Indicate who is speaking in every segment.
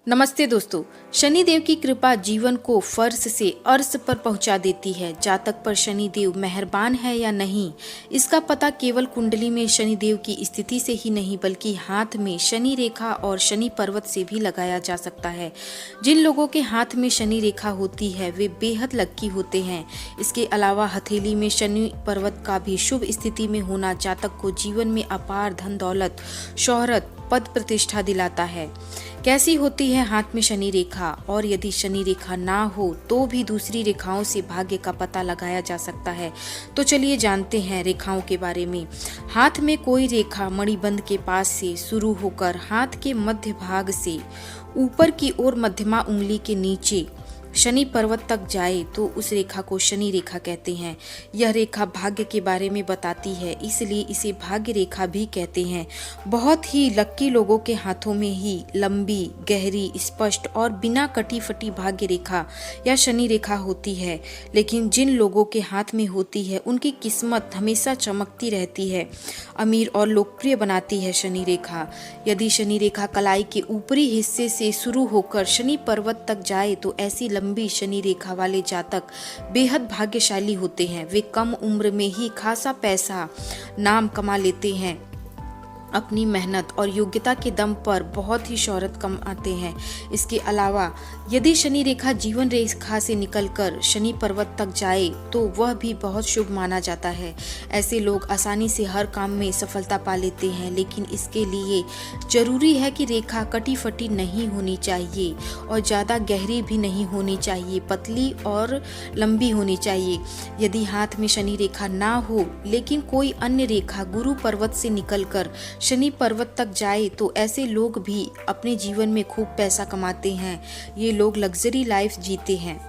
Speaker 1: नमस्ते दोस्तों। शनिदेव की कृपा जीवन को फर्श से अर्श पर पहुंचा देती है। जातक पर शनिदेव मेहरबान है या नहीं, इसका पता केवल कुंडली में शनिदेव की स्थिति से ही नहीं बल्कि हाथ में शनि रेखा और शनि पर्वत से भी लगाया जा सकता है। जिन लोगों के हाथ में शनि रेखा होती है वे बेहद लक्की होते हैं। इसके अलावा हथेली में शनि पर्वत का भी शुभ स्थिति में होना जातक को जीवन में अपार धन दौलत, शोहरत, पद प्रतिष्ठा दिलाता है। कैसी होती है हाथ में शनि रेखा, और यदि शनि रेखा ना हो तो भी दूसरी रेखाओं से भाग्य का पता लगाया जा सकता है। तो चलिए जानते हैं रेखाओं के बारे में। हाथ में कोई रेखा मणिबंध के पास से शुरू होकर हाथ के मध्य भाग से ऊपर की ओर मध्यमा उंगली के नीचे शनि पर्वत तक जाए तो उस रेखा को शनि रेखा कहते हैं। यह रेखा भाग्य के बारे में बताती है, इसलिए इसे भाग्य रेखा भी कहते हैं। बहुत ही लक्की लोगों के हाथों में ही लंबी, गहरी, स्पष्ट और बिना कटी फटी भाग्य रेखा या शनि रेखा होती है। लेकिन जिन लोगों के हाथ में होती है उनकी किस्मत हमेशा चमकती रहती है, अमीर और लोकप्रिय बनाती है शनि रेखा। यदि शनि रेखा कलाई के ऊपरी हिस्से से शुरू होकर शनि पर्वत तक जाए तो ऐसी लंबी शनि रेखा वाले जातक बेहद भाग्यशाली होते हैं। वे कम उम्र में ही खासा पैसा, नाम कमा लेते हैं। अपनी मेहनत और योग्यता के दम पर बहुत ही शोहरत कमाते हैं। इसके अलावा यदि शनि रेखा जीवन रेखा से निकलकर शनि पर्वत तक जाए तो वह भी बहुत शुभ माना जाता है। ऐसे लोग आसानी से हर काम में सफलता पा लेते हैं, लेकिन इसके लिए जरूरी है कि रेखा कटी फटी नहीं होनी चाहिए और ज़्यादा गहरी भी नहीं होनी चाहिए, पतली और लंबी होनी चाहिए। यदि हाथ में शनि रेखा ना हो लेकिन कोई अन्य रेखा गुरु पर्वत से निकलकर शनि पर्वत तक जाए तो ऐसे लोग भी अपने जीवन में खूब पैसा कमाते हैं। ये लोग लग्जरी लाइफ जीते हैं।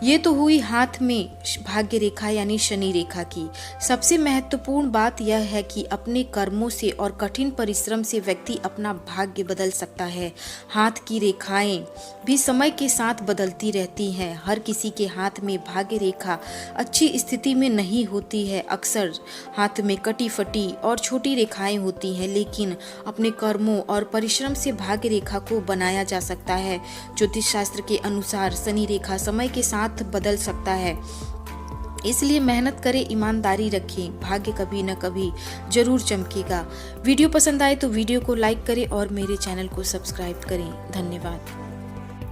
Speaker 1: ये तो हुई हाथ में भाग्य रेखा यानी शनि रेखा की। सबसे महत्वपूर्ण बात यह है कि अपने कर्मों से और कठिन परिश्रम से व्यक्ति अपना भाग्य बदल सकता है। हाथ की रेखाएं भी समय के साथ बदलती रहती हैं। हर किसी के हाथ में भाग्य रेखा अच्छी स्थिति में नहीं होती है। अक्सर हाथ में कटी फटी और छोटी रेखाएं होती हैं, लेकिन अपने कर्मों और परिश्रम से भाग्य रेखा को बनाया जा सकता है। ज्योतिष शास्त्र के अनुसार शनि रेखा समय के साथ बदल सकता है, इसलिए मेहनत करें, ईमानदारी रखें, भाग्य कभी न कभी जरूर चमकेगा। वीडियो पसंद आए तो वीडियो को लाइक करें और मेरे चैनल को सब्सक्राइब करें। धन्यवाद।